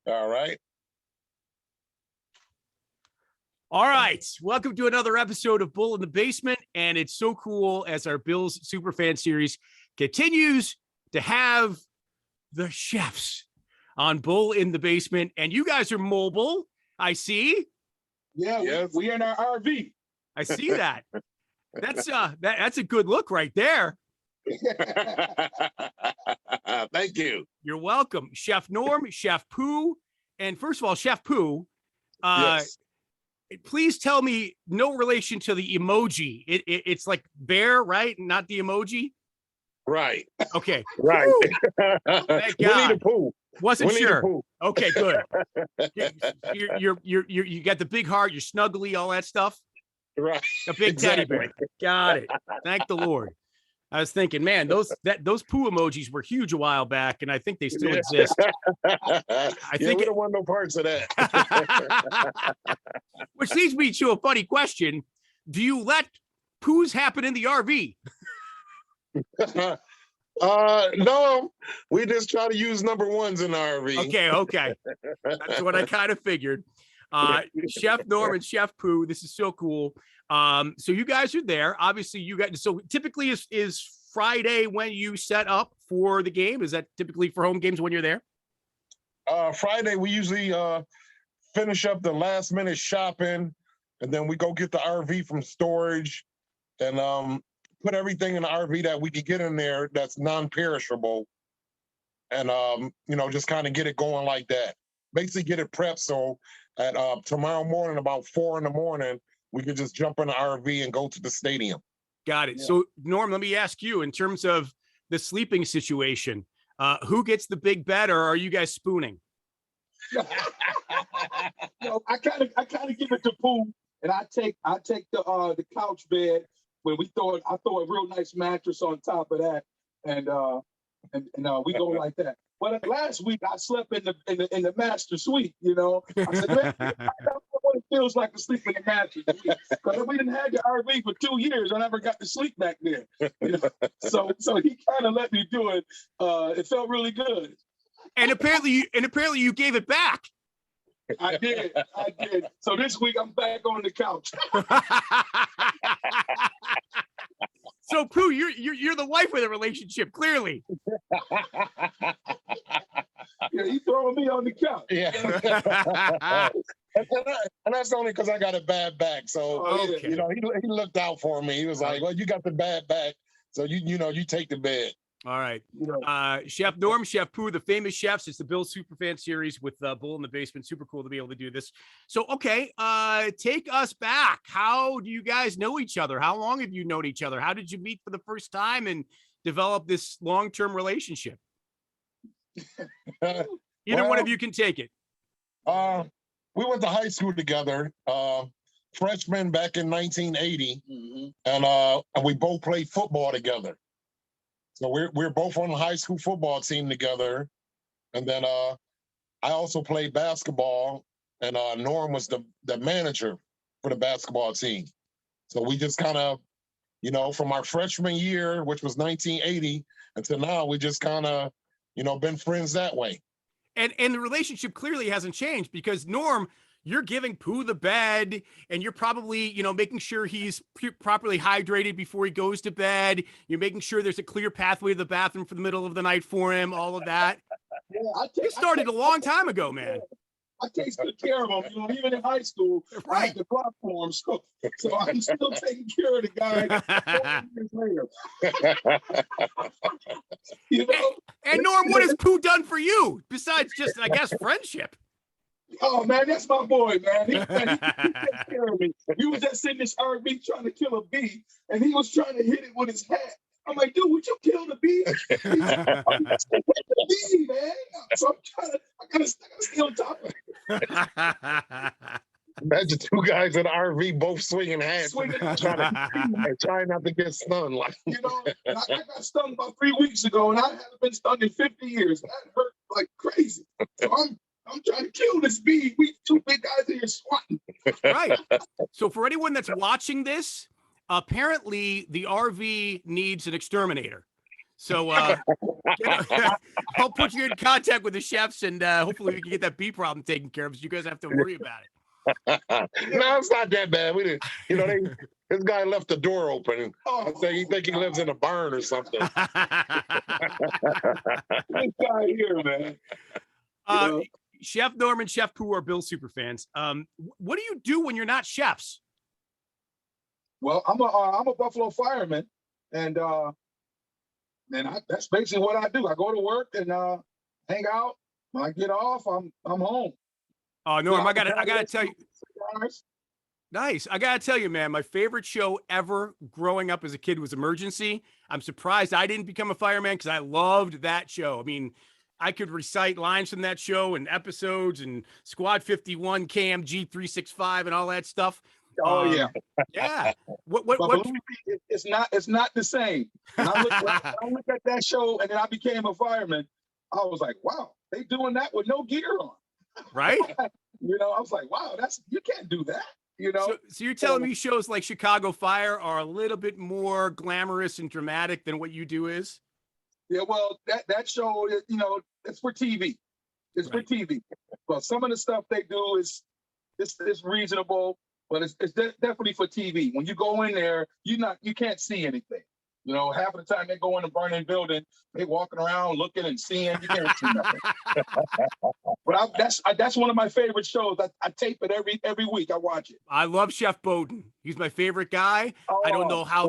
All right. All right. Welcome to another episode of Bull in the Basement. And it's so cool as our Bills Superfan series continues to have the chefs on Bull in the Basement. And you guys are mobile, I see. Yeah, yes. we in our RV. I see that. That's a good look right there. Thank you. You're welcome. Chef Norm, Chef Poo. And first of all, Chef Poo, Yes. please tell me no relation to the emoji. It's like bear, right? Not the emoji. Right. Okay. Right. Thank Winnie God. the Pooh. Wasn't Winnie sure. the Pooh. Okay, good. You got the big heart. You're snuggly, all that stuff. Right. A big teddy bear. Got it. Thank the Lord. I was thinking, man, those poo emojis were huge a while back, and I think they still exist. I think we don't want no parts of that. Which leads me to a funny question: do you let poos happen in the RV? No, we just try to use number ones in the RV. Okay. That's what I kind of figured. Chef Norm and Chef Poo, this is so cool. So you guys are there. Obviously, you guys. So typically, is Friday when you set up for the game? Is that typically for home games when you're there? Friday, we usually finish up the last minute shopping, and then we go get the RV from storage, and put everything in the RV that we can get in there that's non-perishable, and just kind of get it going like that. Basically, get it prepped so at tomorrow morning about 4 a.m. we could just jump in the RV and go to the stadium. Got it. Yeah. So Norm, let me ask you, in terms of the sleeping situation, who gets the big bed, or are you guys spooning? I kind of give it to Pooh, and I take the couch bed when I throw a real nice mattress on top of that, and we go like that. But last week I slept in the master suite. I said, man, I know what it feels like to sleep in the master suite. Because we didn't have the RV for 2 years. I never got to sleep back there. So he kind of let me do it. It felt really good. And apparently you gave it back. I did. So this week I'm back on the couch. So Pooh, you're the wife of the relationship, clearly. Yeah, he throwing me on the couch. Yeah. and that's only because I got a bad back. So okay. He looked out for me. He was like, "Well, you got the bad back, so you take the bed." All right. Chef Norm, Chef Poo, the famous chefs. It's the Bill Superfan series with Bull in the Basement. Super cool to be able to do this. So, okay, take us back. How do you guys know each other? How long have you known each other? How did you meet for the first time and develop this long-term relationship? Either one of you can take it. We went to high school together, freshmen back in 1980, and we both played football together. So we're both on the high school football team together, and then I also played basketball, and Norm was the manager for the basketball team. So we just kind of, from our freshman year, which was 1980, until now, we just kind of, been friends that way. And the relationship clearly hasn't changed, because Norm, you're giving Pooh the bed, and you're probably, making sure he's properly hydrated before he goes to bed. You're making sure there's a clear pathway to the bathroom for the middle of the night for him, all of that. Yeah, you started a long time ago, man. I take good care of him. Even in high school, right. I had to block for him. So I'm still taking care of the guy 4 years later. And Norm, what has Pooh done for you besides just, I guess, friendship? Oh man, that's my boy, man. He takes care of me. We was just in this RV trying to kill a bee, and he was trying to hit it with his hat. I'm like, dude, would you kill the bee? He's like, I'm just gonna hit the bee, man. So I gotta stay on top of it. Imagine two guys in the RV both swinging hats, trying not to get stung. I got stung about 3 weeks ago, and I haven't been stung in 50 years. That hurt like crazy. So I'm trying to kill this bee. We two big guys in here swatting. Right. So for anyone that's watching this, apparently the RV needs an exterminator. So I'll put you in contact with the chefs, and hopefully we can get that bee problem taken care of, so you guys don't have to worry about it. No, it's not that bad. We didn't, this guy left the door open. I think he lives in a barn or something. This guy here, man. Chef Norm and Chef Poo are Bill super fans. What do you do when you're not chefs? Well, I'm a Buffalo fireman, and that's basically what I do. I go to work and hang out. When I get off, I'm home. Oh, Norm, I gotta tell you. Nice. I gotta tell you, man, my favorite show ever growing up as a kid was Emergency. I'm surprised I didn't become a fireman because I loved that show. I mean, I could recite lines from that show and episodes and Squad 51, KMG 365, and all that stuff. Oh yeah. Yeah. What? It's not the same. When I look at that show and then I became a fireman, I was like, wow, they doing that with no gear on. Right? I was like, wow, you can't do that. So you're telling me shows like Chicago Fire are a little bit more glamorous and dramatic than what you do is? Yeah, well, that show, it's for TV. It's for TV. Well, some of the stuff they do is reasonable, but it's definitely for TV. When you go in there, you can't see anything. Half of the time they go in a burning building, they walking around looking and seeing. You can't see nothing. But that's one of my favorite shows. I tape it every week. I watch it. I love Chef Bowden. He's my favorite guy. I don't know how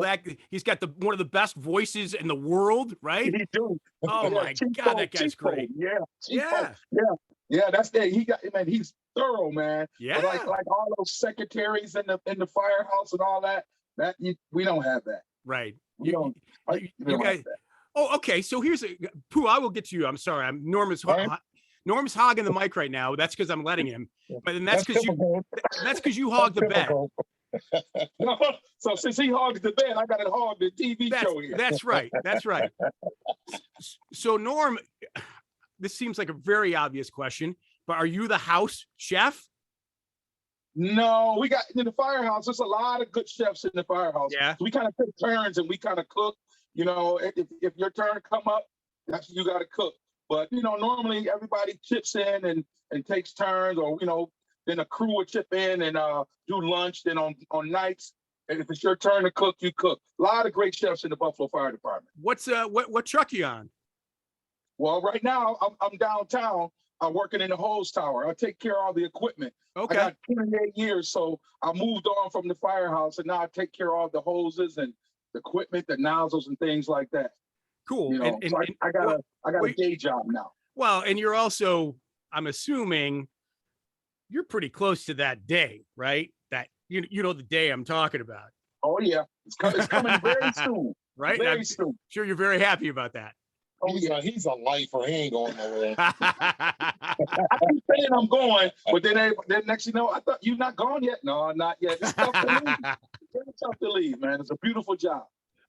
he's got one of the best voices in the world, right? He do. Oh my God, that guy's great. Yeah. That's it. He's thorough, man. Yeah. But like all those secretaries in the firehouse and all that we don't have that. Right. We don't guys. have that. Oh, okay. So here's Pooh. I will get to you. I'm sorry. Norman's hogging the mic right now. That's because I'm letting him. But then that's because you hog the bed. So since he hogs the bed, I got to hog the TV show here. That's right. That's right. So Norm, this seems like a very obvious question, but are you the house chef? No, we got in the firehouse. There's a lot of good chefs in the firehouse. Yeah. So we kind of take turns and we kind of cook. If your turn come up, that's you got to cook. But normally everybody chips in and takes turns, or then a crew will chip in and do lunch. Then on nights, and if it's your turn to cook, you cook. A lot of great chefs in the Buffalo Fire Department. What truck you on? Well, right now I'm downtown. I'm working in the hose tower. I take care of all the equipment. Okay. I got 28 years, so I moved on from the firehouse, and now I take care of all the hoses and the equipment, the nozzles, and things like that. Cool. I got a day job now. Well, and you're also, I'm assuming, you're pretty close to that day, right? That the day I'm talking about. Oh yeah, it's coming very soon. Right. Very soon. Sure, you're very happy about that. Oh, he's a lifer. He ain't going nowhere. I keep saying I'm going, but then next I thought you're not gone yet. No, not yet. It's tough to leave. It's tough to leave, man. It's a beautiful job.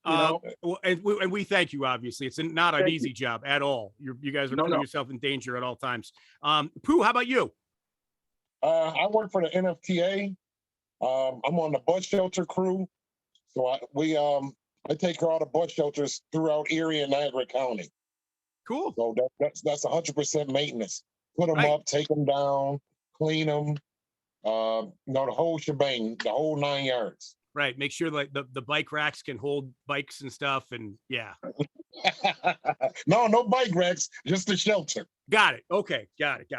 Well, and we thank you. Obviously, it's not an easy job at all. You guys are putting yourself in danger at all times. Pooh, how about you? I work for the NFTA. I'm on the bus shelter crew, so I take care of all the bus shelters throughout Erie and Niagara County. Cool. So that's 100% maintenance. Put them up, take them down, clean them. The whole shebang, the whole 9 yards. Right. Make sure like the bike racks can hold bikes and stuff. And yeah. No bike racks, just the shelter. Got it. Okay. Got it.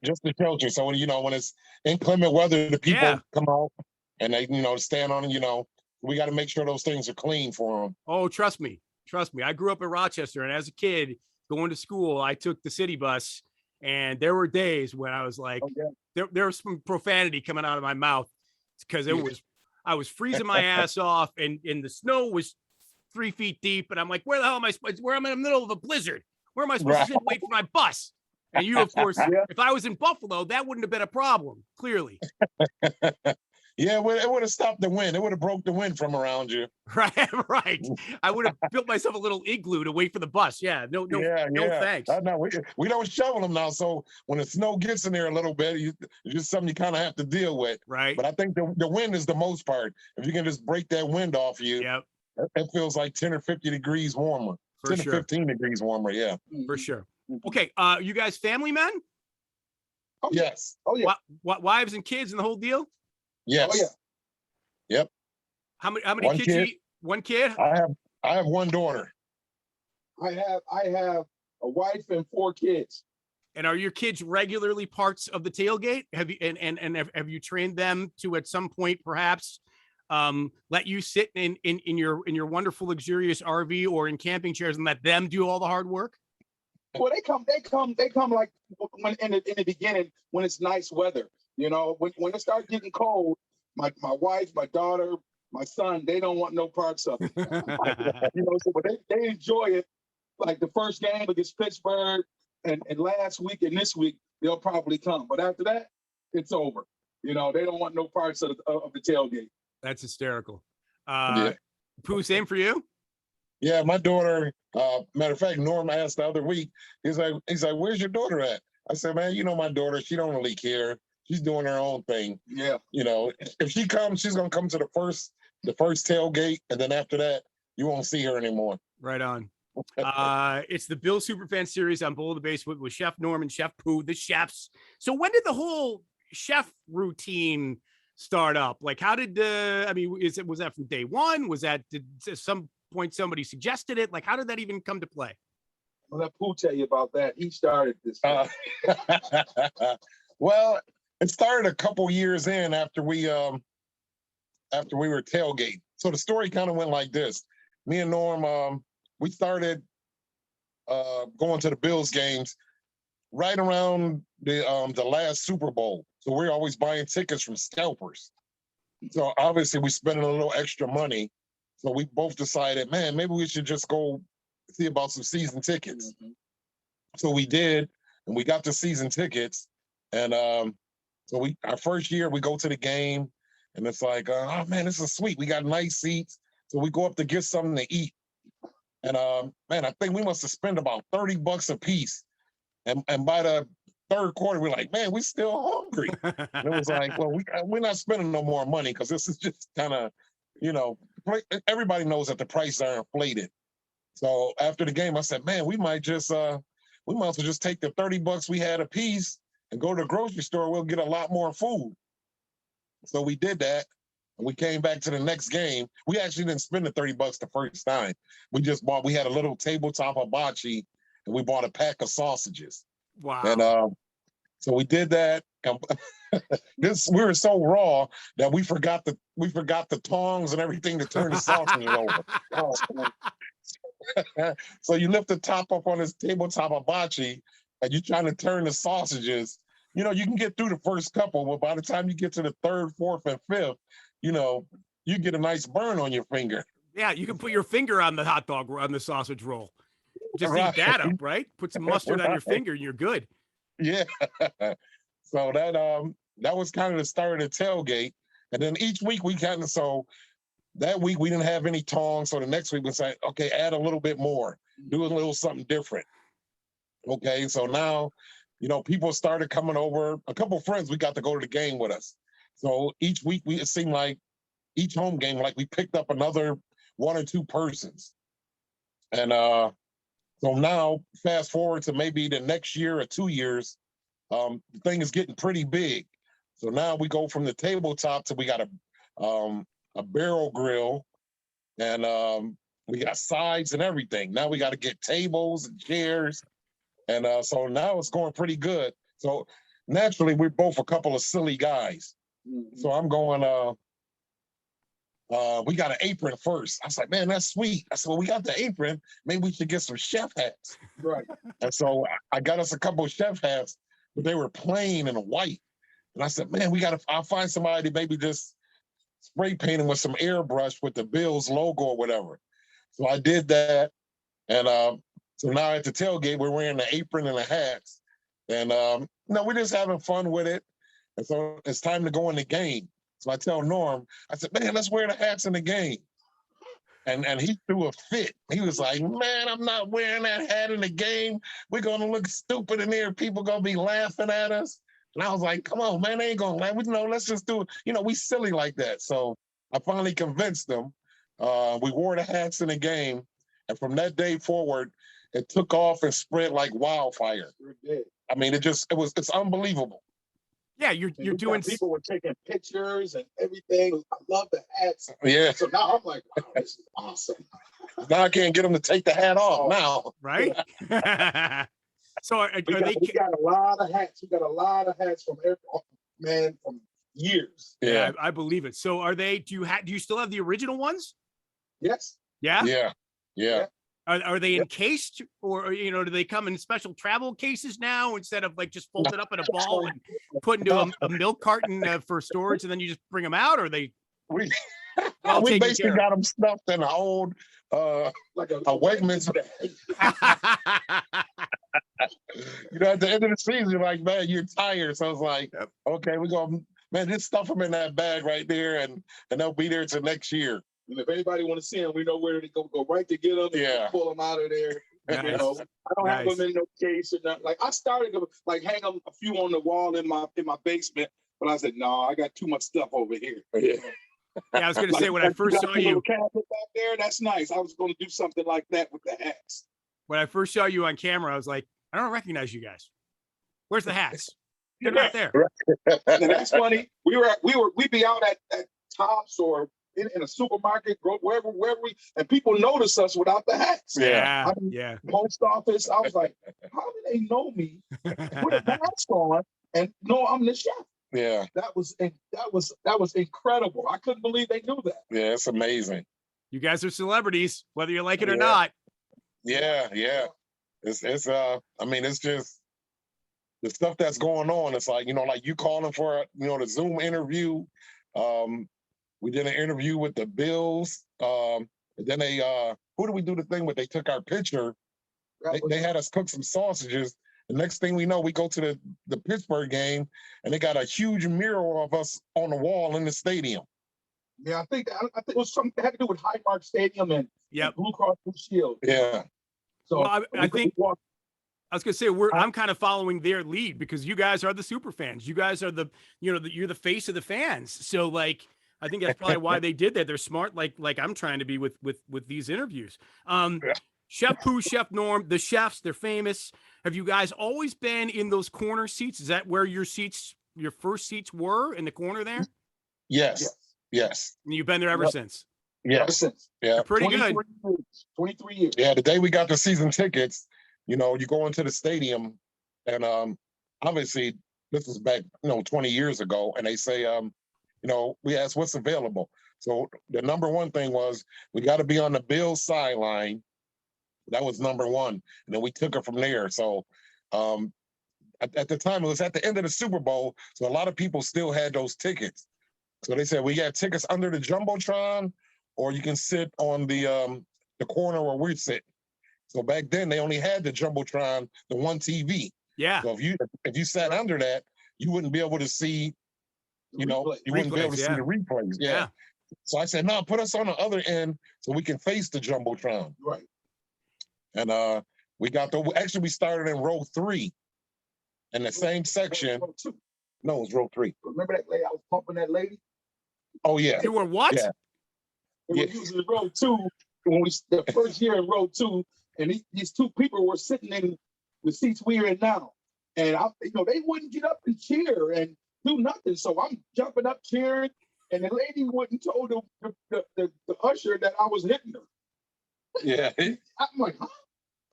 Just the shelter. So when it's inclement weather, the people come out and they stand on it. We got to make sure those things are clean for them. Oh, trust me. I grew up in Rochester, and as a kid going to school, I took the city bus, and there were days when I was like, there was some profanity coming out of my mouth because I was freezing my ass off, and the snow was 3 feet deep, and I'm like, where the hell am I supposed? Where I'm in the middle of a blizzard? Where am I supposed to sit and wait for my bus? And you, of course, if I was in Buffalo, that wouldn't have been a problem. Clearly. Yeah, it would have stopped the wind. It would have broke the wind from around you. Right. I would have built myself a little igloo to wait for the bus. Yeah, no, thanks. No, we don't shovel them now, so when the snow gets in there a little bit, it's just something you kind of have to deal with. Right. But I think the wind is the most part. If you can just break that wind off you, it feels like 10 or 50 degrees warmer. For 10 to sure. 15 degrees warmer. Yeah. For sure. Okay. You guys family men? Oh, yeah. Yes. Oh, yeah. Wives and kids and the whole deal? Yes. Oh, yeah. Yep. How many One kids? kid. One kid? I have one daughter. I have a wife and 4 kids. And are your kids regularly parts of the tailgate? Have you and have you trained them to at some point perhaps let you sit in your wonderful luxurious RV or in camping chairs and let them do all the hard work? Well, they come like when in the beginning when it's nice weather. You know, when it starts getting cold, my wife, my daughter, my son, they don't want no parts of it. You know, so but they enjoy it. Like the first game against Pittsburgh and last week and this week, they'll probably come. But after that, it's over. You know, they don't want no parts of the tailgate. That's hysterical. Yeah. Pooh, same for you? Yeah, my daughter, matter of fact, Norm asked the other week, he's like, where's your daughter at? I said, man, you know my daughter, she don't really care. She's doing her own thing. Yeah. You know, if she comes, she's gonna come to the first tailgate, and then after that, you won't see her anymore. Right on. It's the Bill Superfan series on Bull in the Basement with Chef Norm and Chef Poo, the chefs. So when did the whole chef routine start up? Like, how did was that from day one? Was that did at some point somebody suggested it? Like, how did that even come to play? I'll let Pooh tell you about that. He started this. Well, it started a couple years in after we were tailgate. So the story kind of went like this. Me and Norm, we started going to the Bills games right around the last Super Bowl. So we're always buying tickets from scalpers. So obviously we spending a little extra money. So we both decided, man, maybe we should just go see about some season tickets. Mm-hmm. So we did, and we got the season tickets. And so our first year we go to the game, and it's like, oh man, this is sweet. We got nice seats. So we go up to get something to eat. And man, I think we must have spent about $30 a piece. And by the third quarter, we're like, man, we're still hungry. And it was like, well, we're not spending no more money because this is just kind of, you know, everybody knows that the prices are inflated. So after the game, I said, man, we might as well just take the $30 we had a piece and go to the grocery store. We'll get a lot more food. So we did that. And we came back to the next game. We actually didn't spend the $30 the first time. We had a little tabletop hibachi, and we bought a pack of sausages. Wow. And so we did that. We were so raw that we forgot the tongs and everything to turn the sausages over. Oh, so you lift the top up on this tabletop hibachi, and you're trying to turn the sausages. You know, you can get through the first couple, but by the time you get to the third, fourth, and fifth, you know, you get a nice burn on your finger. Yeah, you can put your finger on the hot dog, on the sausage roll. Just right. Eat that up, right? Put some mustard on your finger and you're good. Yeah. So that was kind of the start of the tailgate. And then each week so that week we didn't have any tongs. So the next week we said, okay, add a little bit more, do a little something different. Okay, so now, you know, people started coming over. A couple of friends, we got to go to the game with us. So each week it seemed like each home game, like we picked up another 1 or 2 persons. And so now fast forward to maybe the next year or 2 years, the thing is getting pretty big. So now we go from the tabletop to we got a barrel grill, and we got sides and everything. Now we got to get tables and chairs. And so now it's going pretty good. So naturally, we're both a couple of silly guys. Mm-hmm. So I'm going, we got an apron first. I was like, man, that's sweet. I said, well, we got the apron. Maybe we should get some chef hats. Right. And so I got us a couple of chef hats, but they were plain and white. And I said, man, I'll find somebody to maybe just spray paint them with some airbrush with the Bills logo or whatever. So I did that. And so now at the tailgate, we're wearing the apron and the hats. And we're just having fun with it. And so it's time to go in the game. So I tell Norm, I said, man, let's wear the hats in the game. And he threw a fit. He was like, man, I'm not wearing that hat in the game. We're going to look stupid in there. People going to be laughing at us. And I was like, come on, man, they ain't going to laugh. Let's just do it. You know, we silly like that. So I finally convinced them. We wore the hats in the game. And from that day forward, it took off and spread like wildfire. I mean, it's unbelievable. Yeah, you're doing. People were taking pictures and everything. I love the hats. Yeah. So now I'm like, wow, this is awesome. Now I can't get them to take the hat off now. Right? So are We they? got a lot of hats. We got a lot of hats from from years. Yeah, I believe it. So are they? Do you still have the original ones? Yes. Yeah. Yeah. Are they encased, or do they come in special travel cases now instead of like just folded up in a ball and put into a milk carton for storage, and then you just bring them out? Or they We taken basically care got them stuffed in an old Like a Wegmans. At the end of the season, you're like, man, you're tired. So I was like, okay, we're going, man, just stuff them in that bag right there, and they'll be there till next year. And if anybody want to see them, we know where to go right to get them. Yeah. Pull them out of there. Nice. I don't have them in no case or nothing. Like I started to like hang them a few on the wall in my basement, but I said, no, I got too much stuff over here. Yeah. Yeah, I was going to say when I first saw you, cabinet back there, that's nice. I was going to do something like that with the hats. when I first saw you on camera, I was like, I don't recognize you guys. Where's the hats? They're not there. And that's funny. We'd be out at Tops or in a supermarket, wherever we, and people notice us without the hats. Yeah. Post office. I was like, how do they know me with a mask on and know I'm the chef? Yeah. That was incredible. I couldn't believe they knew that. Yeah, it's amazing. You guys are celebrities, whether you like it or not. Yeah. It's I mean, it's just the stuff that's going on. It's like, like you calling for the Zoom interview. We did an interview with the Bills. Then they who did we do the thing with? They took our picture. They had us cook some sausages. The next thing we know, we go to the Pittsburgh game, and they got a huge mural of us on the wall in the stadium. Yeah, I think it was something that had to do with Highmark Stadium and Blue Cross Blue Shield. Yeah. So well, I think I was gonna say I'm kind of following their lead because you guys are the super fans. You guys are you're the face of the fans. So like I think that's probably why they did that. They're smart, like I'm trying to be with these interviews. Chef Poo, Chef Norm, the chefs, they're famous. Have you guys always been in those corner seats? Is that where your first seats were, in the corner there? Yes. And you've been there ever since? Yes. Ever since. Yeah. They're pretty good. 23 years. Yeah, the day we got the season tickets, you go into the stadium, and obviously this was back, 20 years ago, and they say, we asked what's available. So the number one thing was we got to be on the Bills sideline. That was number one. And then we took it from there. So at the time, it was at the end of the Super Bowl. So a lot of people still had those tickets. So they said, we got tickets under the Jumbotron, or you can sit on the corner where we're sitting. So back then, they only had the Jumbotron, the one TV. Yeah. So if you sat under that, you wouldn't be able to see, you wouldn't be able to see the replays. Yeah. So I said, no, put us on the other end so we can face the Jumbotron. Right. And we started in row 3 in the same section. Row 2. No, it was row 3. Remember that lady? I was pumping that lady. Oh yeah. You were what? Yeah. We were using row 2 when the first year in row 2, and these two people were sitting in the seats we're in now, and they wouldn't get up and cheer and do nothing. So I'm jumping up cheering, and the lady wouldn't told the usher that I was hitting her. Yeah. I'm like, huh?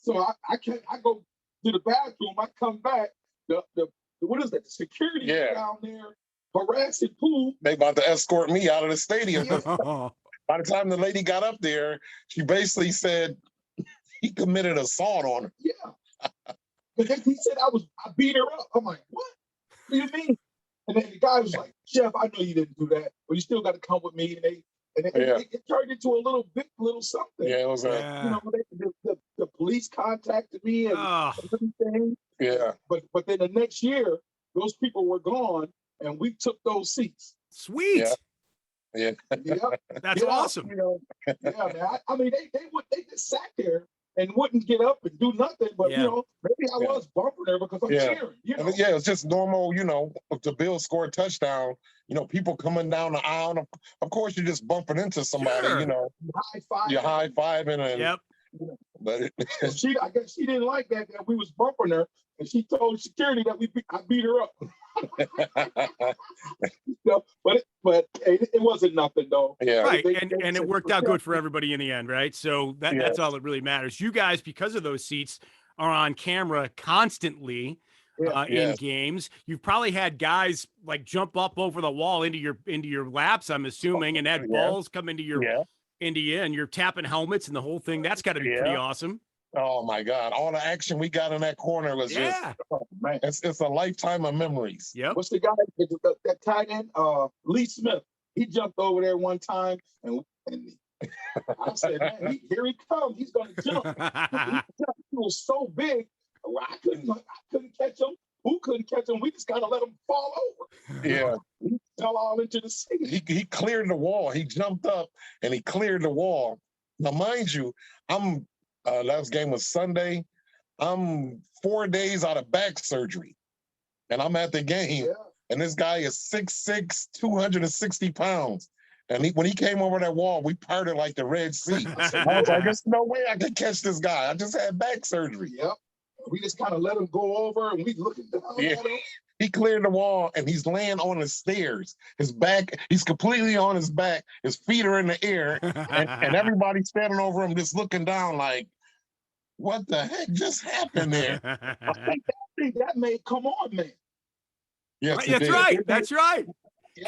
So I go to the bathroom. I come back. The what is that? The security down there harassing Pooh. They about to escort me out of the stadium. Yeah. By the time the lady got up there, she basically said he committed assault on her. Yeah. But then he said I beat her up. I'm like, what? What do you mean? And then the guy was like, Chef, I know you didn't do that, but you still got to come with me. And it turned into a little something. Yeah, it was the police contacted me and everything. Yeah. But then the next year, those people were gone, and we took those seats. Sweet. Yeah. That's awesome. Man. I mean, they just sat there and wouldn't get up and do nothing. But maybe I was bumping her because I'm cheering. Yeah, it's just normal. If the Bills score a touchdown, people coming down the aisle. Of course, you're just bumping into somebody. Sure. High five. You're high-fiving, and But I guess she didn't like that we was bumping her, and she told security that I beat her up. No, but it wasn't nothing though. Yeah. Right. And it worked out good for everybody in the end, right? So that's all that really matters. You guys, because of those seats, are on camera constantly in games. You've probably had guys like jump up over the wall into your laps, I'm assuming, and had balls come into you, and you're tapping helmets and the whole thing. That's got to be pretty awesome. Oh my God! All the action we got in that corner was just, oh, man, it's a lifetime of memories. Yeah. What's the guy that tight end? Lee Smith. He jumped over there one time, and I said, man, here he comes. He's gonna jump. He was so big, I couldn't catch him. Who couldn't catch him? We just gotta let him fall over. Yeah. He fell all into the sea. He cleared the wall. He jumped up and he cleared the wall. Now, mind you, last game was Sunday. I'm 4 days out of back surgery, and I'm at the game. Yeah. And this guy is 6'6", 260 pounds. And when he came over that wall, we parted like the Red Sea. I was like, there's no way I can catch this guy. I just had back surgery. Yep. We just kind of let him go over, and we looking down at him. He cleared the wall, and he's laying on the stairs. His back, he's completely on his back. His feet are in the air, and everybody's standing over him just looking down like, what the heck just happened there? I think that may come on, man. Yes, that's right. That's right.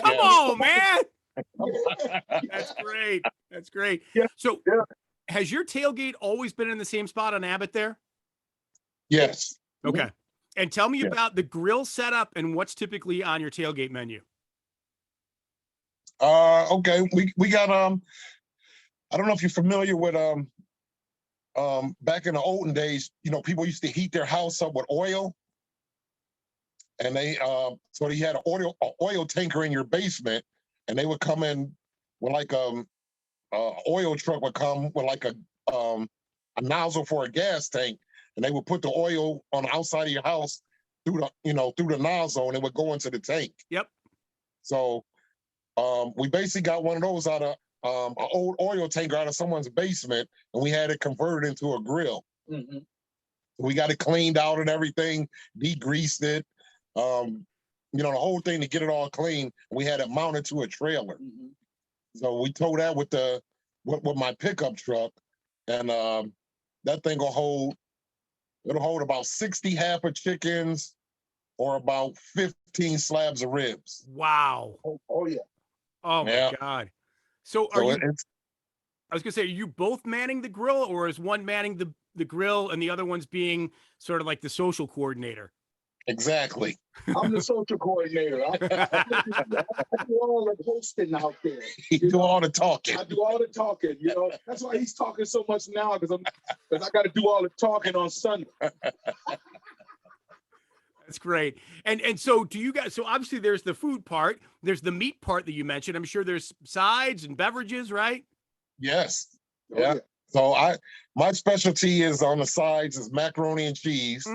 Come on, man. That's great. That's great. Yeah. So has your tailgate always been in the same spot on Abbott there? Yes. Okay. And tell me about the grill setup and what's typically on your tailgate menu. Okay. We got I don't know if you're familiar with back in the olden days, people used to heat their house up with oil. And they so you had an oil tanker in your basement, and they would come in with like oil truck would come with like a nozzle for a gas tank, and they would put the oil on the outside of your house through the nozzle, and it would go into the tank. Yep. So we basically got one of those out of an old oil tanker out of someone's basement, and we had it converted into a grill. Mm-hmm. We got it cleaned out and everything, degreased it. The whole thing to get it all clean. We had it mounted to a trailer. Mm-hmm. So we towed that with my pickup truck, and that thing will hold about 60 half of chickens or about 15 slabs of ribs. Wow. Oh yeah. Oh my God. So I was gonna say, are you both manning the grill, or is one manning the grill and the other one's being sort of like the social coordinator? Exactly. I'm the social coordinator. I do all the hosting out there. You do all the talking. I do all the talking. That's why he's talking so much now, because I got to do all the talking on Sunday. That's great. And so do you guys? So obviously there's the food part, there's the meat part that you mentioned. I'm sure there's sides and beverages, right? Yes. Yeah. So my specialty is on the sides is macaroni and cheese.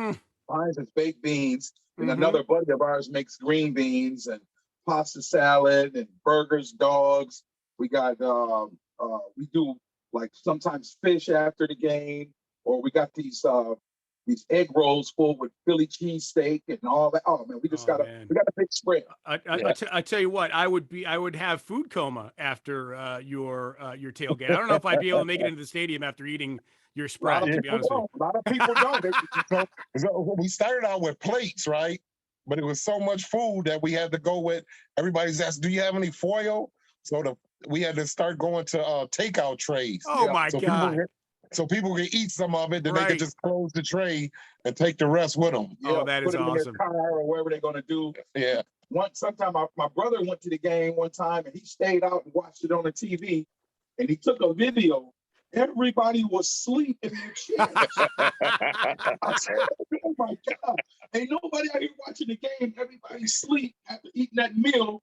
Mine is baked beans, and another buddy of ours makes green beans and pasta salad and burgers, dogs. We got we do like sometimes fish after the game, or we got these egg rolls full with Philly cheesesteak and all that. Oh man, we got a big spread. I tell you what, I would have food coma after your tailgate. I don't know if I'd be able to make it into the stadium after eating your spread, to be honest with you. A lot of people don't. So we started out with plates, right? But it was so much food that we had to go with. Everybody's asked, "Do you have any foil?" So we had to start going to takeout trays. Oh my God! So people can eat some of it, then they can just close the tray and take the rest with them. Oh, that is awesome. Put it in their car or wherever they're going to do. Yeah. Sometime my brother went to the game one time, and he stayed out and watched it on the TV, and he took a video. Everybody was asleep in their chairs. I said, oh my God. Ain't nobody out here watching the game. Everybody's asleep after eating that meal,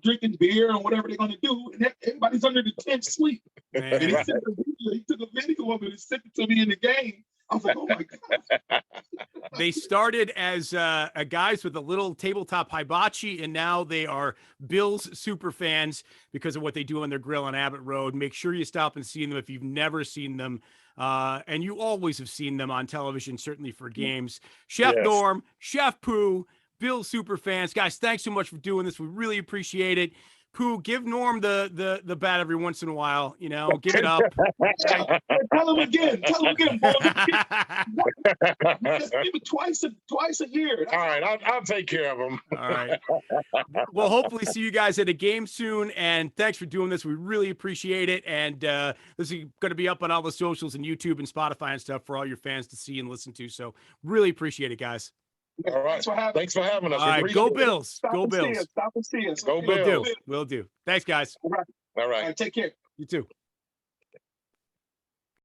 drinking beer and whatever they're going to do. And everybody's under the tent sleep. And he took a video of it and sent it to me in the game. I was like, oh my God. They started as guys with a little tabletop hibachi, and now they are Bills super fans because of what they do on their grill on Abbott Road. Make sure you stop and see them if you've never seen them. And you always have seen them on television, certainly for games. Chef Yes. Norm, Chef Poo, Bill Superfans. Guys, thanks so much for doing this. We really appreciate it. Pooh, give Norm the bat every once in a while. You know, give it up. Tell him again. Tell him again, boy. Just give it twice a year. All right, I'll take care of them. All right. We'll hopefully see you guys at a game soon. And thanks for doing this. We really appreciate it. And this is going to be up on all the socials and YouTube and Spotify and stuff for all your fans to see and listen to. So really appreciate it, guys. All right. Thanks for having us. All right. Go Bills. Go Bills. Stop and see us. Go Will Bills. do. Will do. Thanks, guys. All right. All right. Take care. You too.